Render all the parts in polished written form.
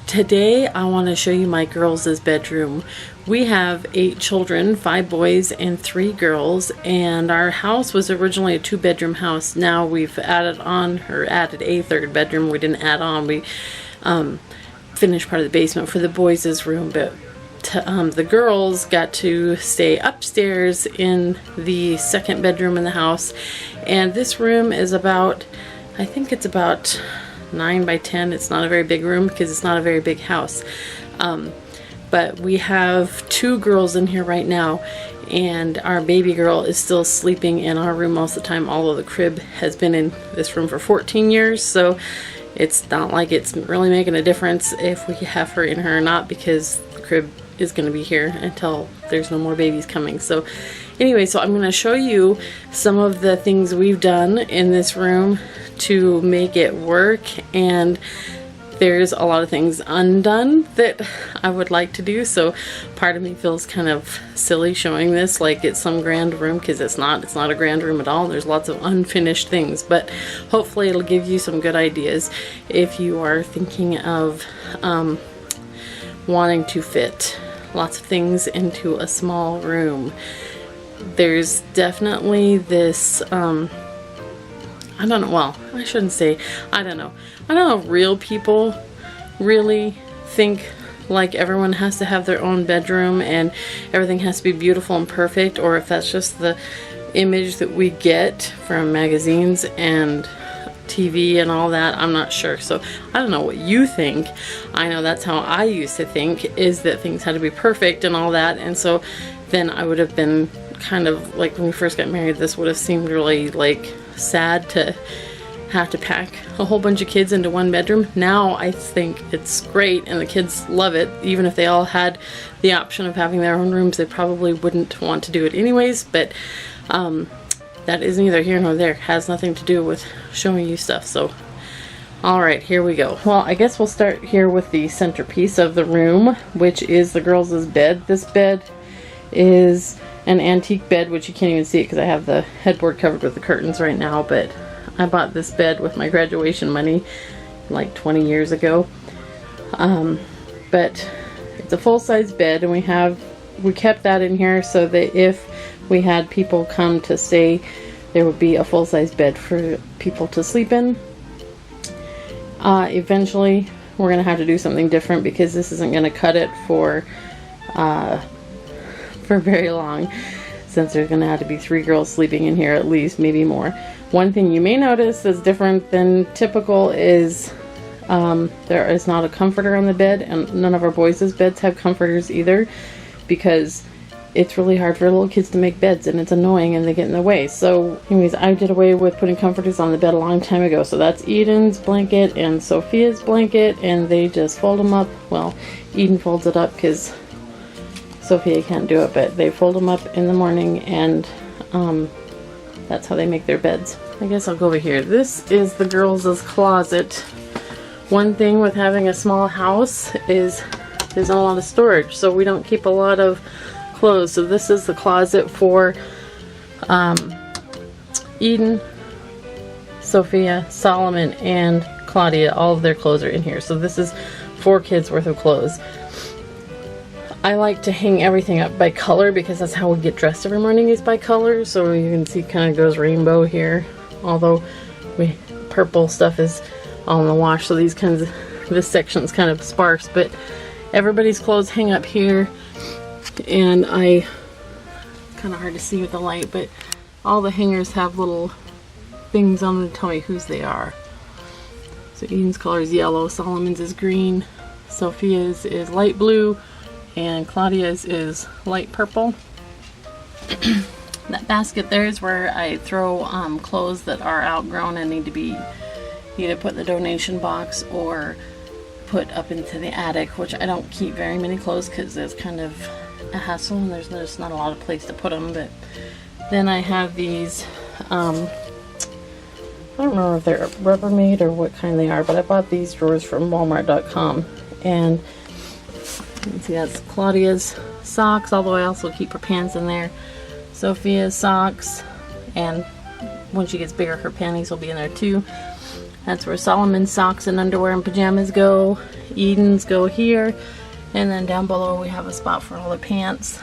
Today I want to show you my girls' bedroom. We have 8 children, 5 boys and 3 girls, and our house was originally a 2-bedroom house. Now we've added a third bedroom. We didn't add on, we finished part of the basement for the boys' room, but the girls got to stay upstairs in the second bedroom in the house. And this room is about, I think it's about 9 by 10. It's not a very big room because it's not a very big house. But we have 2 girls in here right now, and our baby girl is still sleeping in our room most of the time, although the crib has been in this room for 14 years, so it's not like it's really making a difference if we have her in her or not, because the crib is going to be here until there's no more babies coming. So anyway, so I'm going to show you some of the things we've done in this room to make it work, and there's a lot of things undone that I would like to do, so part of me feels kind of silly showing this like it's some grand room, because it's not a grand room at all. There's lots of unfinished things, but hopefully it'll give you some good ideas if you are thinking of wanting to fit lots of things into a small room. There's definitely this I don't know, well, I shouldn't say, I don't know if real people really think like everyone has to have their own bedroom and everything has to be beautiful and perfect, or if that's just the image that we get from magazines and TV and all that. I'm not sure, so I don't know what you think. I know that's how I used to think, is that things had to be perfect and all that, and so then I would have been kind of like, when we first got married, this would have seemed really like sad to have to pack a whole bunch of kids into one bedroom. Now I think it's great and the kids love it. Even if they all had the option of having their own rooms, they probably wouldn't want to do it anyways, but that is neither here nor there. It has nothing to do with showing you stuff. So alright, here we go. Well, I guess we'll start here with the centerpiece of the room, which is the girls' bed. This bed is an antique bed, which you can't even see it because I have the headboard covered with the curtains right now, but I bought this bed with my graduation money like 20 years ago. But it's a full-size bed, and we kept that in here so that if we had people come to stay, there would be a full-size bed for people to sleep in. Eventually we're gonna have to do something different because this isn't gonna cut it for very long, since there's gonna have to be 3 girls sleeping in here at least, maybe more. One thing you may notice that's different than typical is there is not a comforter on the bed, and none of our boys' beds have comforters either, because it's really hard for little kids to make beds and it's annoying and they get in the way. So anyways, I did away with putting comforters on the bed a long time ago. So that's Eden's blanket and Sophia's blanket, and they just fold them up. Well, Eden folds it up because Sophia can't do it, but they fold them up in the morning, and that's how they make their beds. I guess I'll go over here. This is the girls' closet. One thing with having a small house is there's not a lot of storage, so we don't keep a lot of clothes. So this is the closet for Eden, Sophia, Solomon, and Claudia. All of their clothes are in here. So this is 4 kids worth of clothes. I like to hang everything up by color because that's how we get dressed every morning, is by color. So you can see kind of goes rainbow here, although purple stuff is all in the wash, so this section's kind of sparse, but everybody's clothes hang up here. And it's kind of hard to see with the light, but all the hangers have little things on them to tell me whose they are. So Eden's color is yellow, Solomon's is green, Sophia's is light blue, and Claudia's is light purple. That basket there is where I throw clothes that are outgrown and need to be either put in the donation box or put up into the attic, which I don't keep very many clothes because it's kind of a hassle and there's just not a lot of place to put them. But then I have these, I don't remember if they're Rubbermaid or what kind they are, but I bought these drawers from Walmart.com, and you can see that's Claudia's socks, although I also keep her pants in there. Sophia's socks, and when she gets bigger her panties will be in there too. That's where Solomon's socks and underwear and pajamas go. Eden's go here. And then down below we have a spot for all the pants.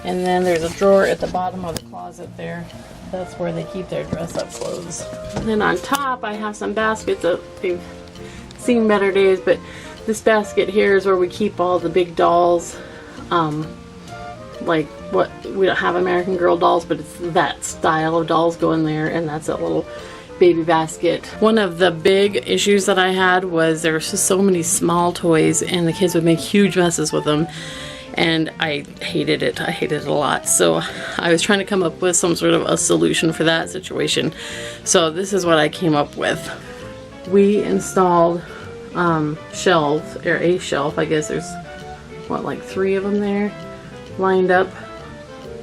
And then there's a drawer at the bottom of the closet there. That's where they keep their dress-up clothes. And then on top I have some baskets that they've seen better days, but this basket here is where we keep all the big dolls. Like what, we don't have American Girl dolls, but it's that style of dolls go in there, and that's a little baby basket. One of the big issues that I had was there were just so many small toys and the kids would make huge messes with them, and I hated it. I hated it a lot. So I was trying to come up with some sort of a solution for that situation. So this is what I came up with. We installed shelves, or a shelf, I guess there's what, like 3 of them there, lined up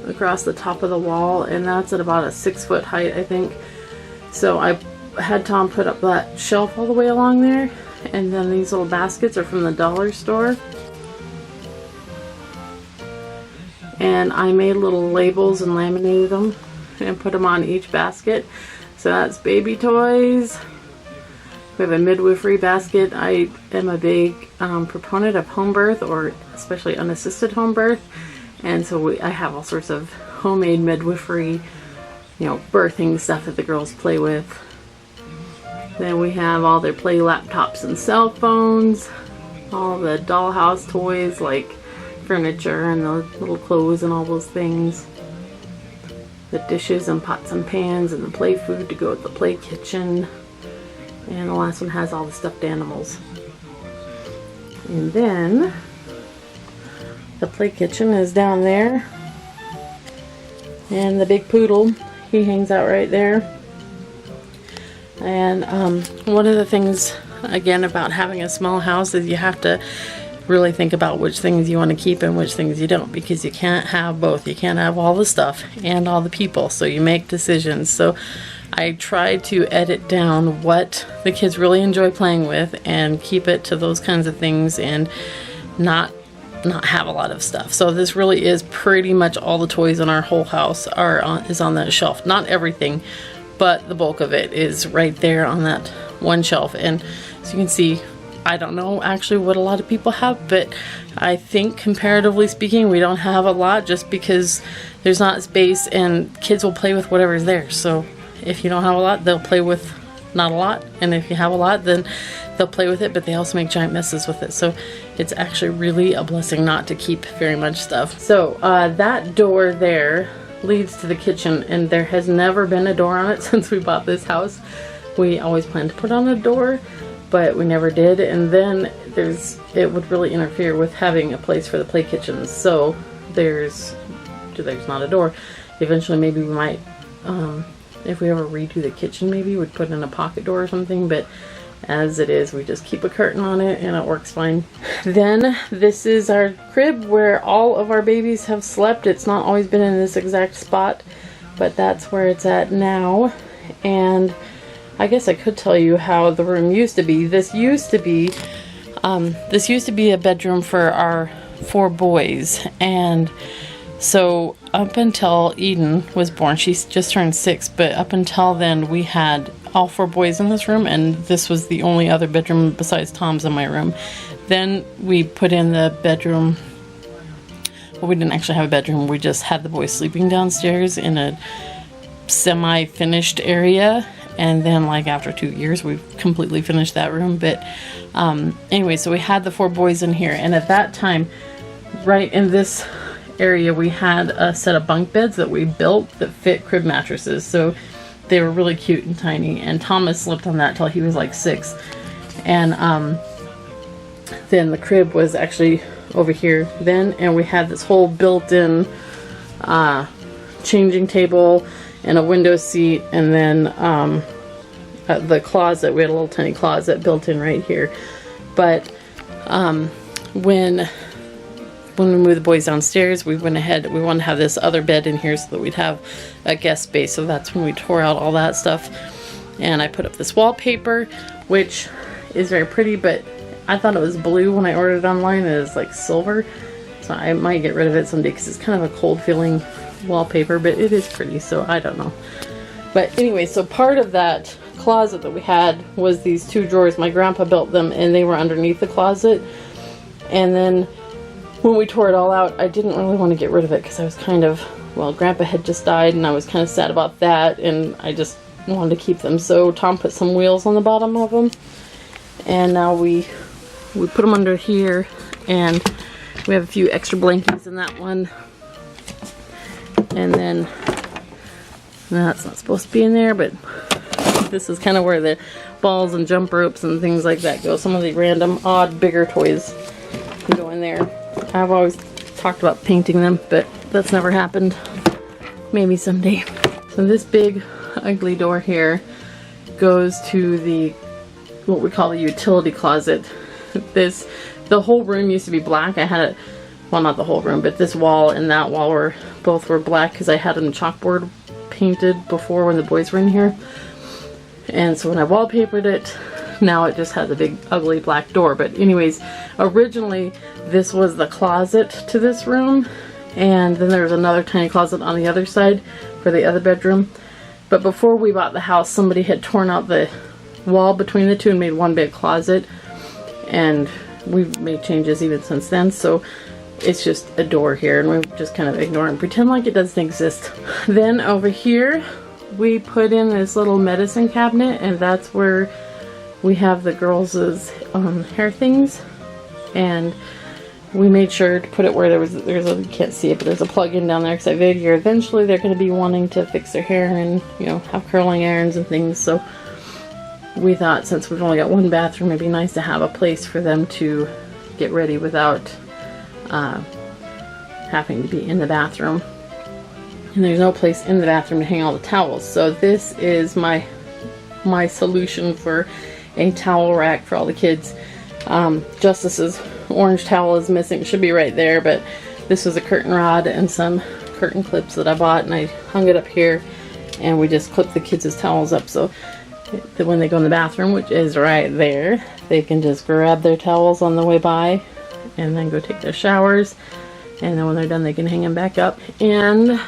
across the top of the wall, and that's at about a 6-foot height, I think. So I had Tom put up that shelf all the way along there, and then these little baskets are from the dollar store. And I made little labels and laminated them and put them on each basket. So that's baby toys. We have a midwifery basket. I am a big proponent of home birth, or especially unassisted home birth. And so I have all sorts of homemade midwifery, you know, birthing stuff that the girls play with. Then we have all their play laptops and cell phones, all the dollhouse toys like furniture and the little clothes and all those things. The dishes and pots and pans and the play food to go with the play kitchen. And the last one has all the stuffed animals. And then the play kitchen is down there. And the big poodle, he hangs out right there. And one of the things, again, about having a small house is you have to really think about which things you want to keep and which things you don't, because you can't have both. You can't have all the stuff and all the people, so you make decisions. So I tried to edit down what the kids really enjoy playing with and keep it to those kinds of things, and not have a lot of stuff. So this really is pretty much all the toys in our whole house is on that shelf. Not everything, but the bulk of it is right there on that one shelf. And so you can see, I don't know actually what a lot of people have, but I think comparatively speaking we don't have a lot, just because there's not space and kids will play with whatever's there. So if you don't have a lot, they'll play with not a lot, and if you have a lot, then they'll play with it, but they also make giant messes with it. So it's actually really a blessing not to keep very much stuff. So that door there leads to the kitchen, and there has never been a door on it since we bought this house. We always planned to put on a door, but we never did. And then it would really interfere with having a place for the play kitchens. So there's not a door. Eventually maybe we might, if we ever redo the kitchen, maybe we'd put in a pocket door or something, but as it is, we just keep a curtain on it and it works fine. Then this is our crib where all of our babies have slept. It's not always been in this exact spot, but that's where it's at now. And I guess I could tell you how the room used to be. This used to be a bedroom for our 4 boys, and so up until Eden was born, she's just turned 6, but up until then we had all 4 boys in this room, and this was the only other bedroom besides Tom's in my room. Then we put in the bedroom, well, we didn't actually have a bedroom, we just had the boys sleeping downstairs in a semi-finished area. And then like after 2 years we completely finished that room. But anyway, so we had the 4 boys in here, and at that time right in this area we had a set of bunk beds that we built that fit crib mattresses. So they were really cute and tiny, and Thomas slept on that till he was like 6. And then the crib was actually over here then, and we had this whole built-in changing table and a window seat, and then the closet, we had a little tiny closet built in right here. But when we moved the boys downstairs, we went ahead, we wanted to have this other bed in here so that we'd have a guest space. So that's when we tore out all that stuff, and I put up this wallpaper, which is very pretty, but I thought it was blue when I ordered it online, and it's like silver, so I might get rid of it someday because it's kind of a cold feeling wallpaper, but it is pretty, so I don't know. But anyway, so part of that closet that we had was these 2 drawers. My grandpa built them and they were underneath the closet. And then when we tore it all out, I didn't really want to get rid of it because I was kind of, well, Grandpa had just died and I was kind of sad about that, and I just wanted to keep them. So Tom put some wheels on the bottom of them, and now we put them under here, and we have a few extra blankies in that one. And then that's not supposed to be in there, but this is kind of where the balls and jump ropes and things like that go. Some of the random odd bigger toys go in there. I've always talked about painting them, but that's never happened. Maybe someday. So this big ugly door here goes to the, what we call the utility closet. The whole room used to be black. I had it, well, not the whole room, but this wall and that wall were both black because I had them chalkboard painted before when the boys were in here. And so when I wallpapered it, now it just has a big ugly black door. But anyways, originally this was the closet to this room, and then there was another tiny closet on the other side for the other bedroom. But before we bought the house, somebody had torn out the wall between the two and made one big closet, and we've made changes even since then. So it's just a door here, and we just kind of ignore it and pretend like it doesn't exist. Then over here we put in this little medicine cabinet, and that's where we have the girls' hair things, and we made sure to put it where there's a, you can't see it, but there's a plug-in down there because I figure eventually they're going to be wanting to fix their hair and, you know, have curling irons and things. So we thought, since we've only got one bathroom, it'd be nice to have a place for them to get ready without having to be in the bathroom. And there's no place in the bathroom to hang all the towels. So this is my solution for a towel rack for all the kids. Justice's orange towel is missing. It should be right there, but this was a curtain rod and some curtain clips that I bought, and I hung it up here, and we just clip the kids' towels up so that when they go in the bathroom, which is right there, they can just grab their towels on the way by and then go take their showers, and then when they're done they can hang them back up. And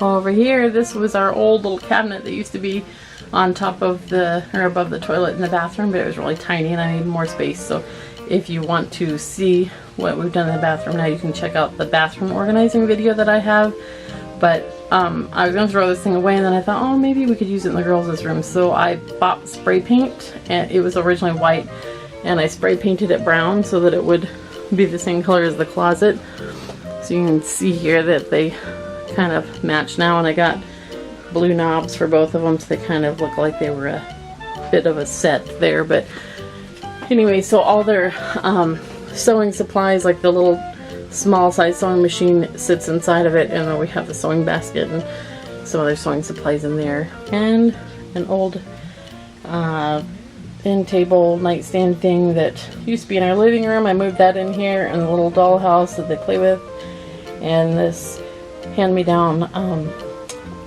over here, this was our old little cabinet that used to be on top of the, or above the toilet in the bathroom, but it was really tiny and I needed more space. So if you want to see what we've done in the bathroom now, you can check out the bathroom organizing video that I have. But I was going to throw this thing away, and then I thought, oh, maybe we could use it in the girls' room. So I bought spray paint, and it was originally white, and I spray painted it brown so that it would be the same color as the closet. So you can see here that they kind of match now, and I got blue knobs for both of them, so they kind of look like they were a bit of a set there. But anyway, so all their sewing supplies, like the little small size sewing machine, sits inside of it, and then we have the sewing basket and some other sewing supplies in there, and an old end table nightstand thing that used to be in our living room. I moved that in here, and the little dollhouse that they play with, and this hand-me-down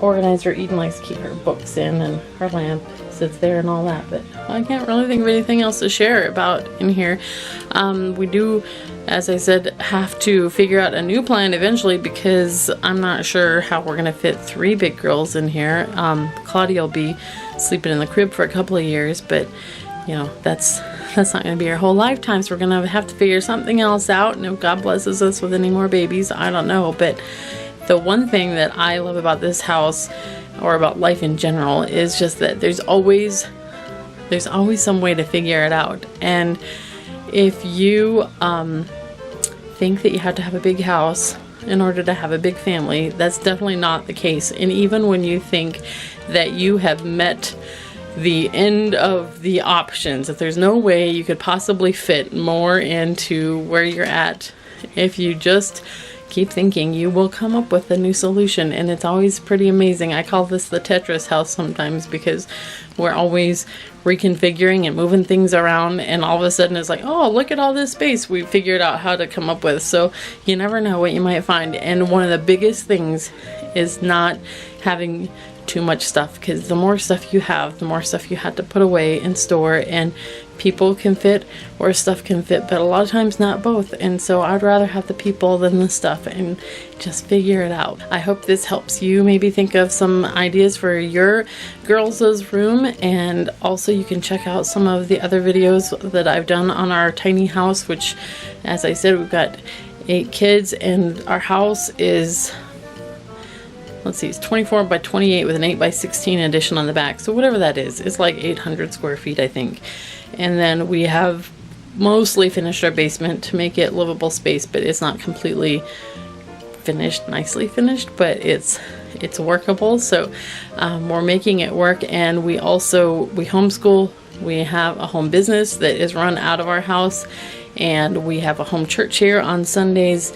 organizer Eden likes to keep her books in, and her lamp sits there and all that. But I can't really think of anything else to share about in here. We do, as I said, have to figure out a new plan eventually, because I'm not sure how we're gonna fit 3 big girls in here. Claudia will be sleeping in the crib for a couple of years, but you know, that's not gonna be our whole lifetime, so we're gonna have to figure something else out. And if God blesses us with any more babies, I don't know. But the one thing that I love about this house, or about life in general, is just that there's always some way to figure it out. And if you think that you have to have a big house in order to have a big family, that's definitely not the case. And even when you think that you have met the end of the options, that there's no way you could possibly fit more into where you're at, if you just keep thinking, you will come up with a new solution. And it's always pretty amazing. I call this the Tetris house sometimes, because we're always reconfiguring and moving things around, and all of a sudden it's like, oh, look at all this space we figured out how to come up with. So you never know what you might find. And one of the biggest things is not having too much stuff, because the more stuff you have, the more stuff you have to put away and store, and people can fit or stuff can fit, but a lot of times not both. And so I'd rather have the people than the stuff, and just figure it out. I hope this helps you maybe think of some ideas for your girls' room, and also you can check out some of the other videos that I've done on our tiny house, which, as I said, we've got 8 kids, and our house is, let's see, it's 24 by 28 with an 8 by 16 addition on the back. So whatever that is, it's like 800 square feet, I think. And then we have mostly finished our basement to make it livable space, but it's not completely finished, nicely finished, but it's workable. So we're making it work. And we homeschool. We have a home business that is run out of our house, and we have a home church here on Sundays.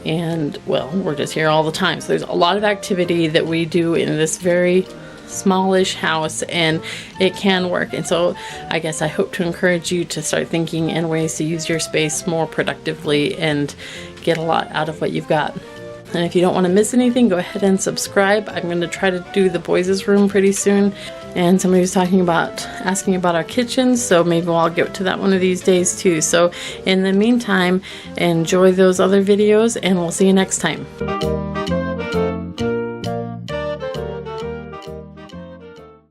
And well, we're just here all the time. So there's a lot of activity that we do in this very smallish house, and it can work. And so I guess I hope to encourage you to start thinking in ways to use your space more productively and get a lot out of what you've got. And if you don't want to miss anything, go ahead and subscribe. I'm going to try to do the boys' room pretty soon. And somebody was asking about our kitchen, so maybe I'll get to that one of these days too. So in the meantime, enjoy those other videos, and we'll see you next time.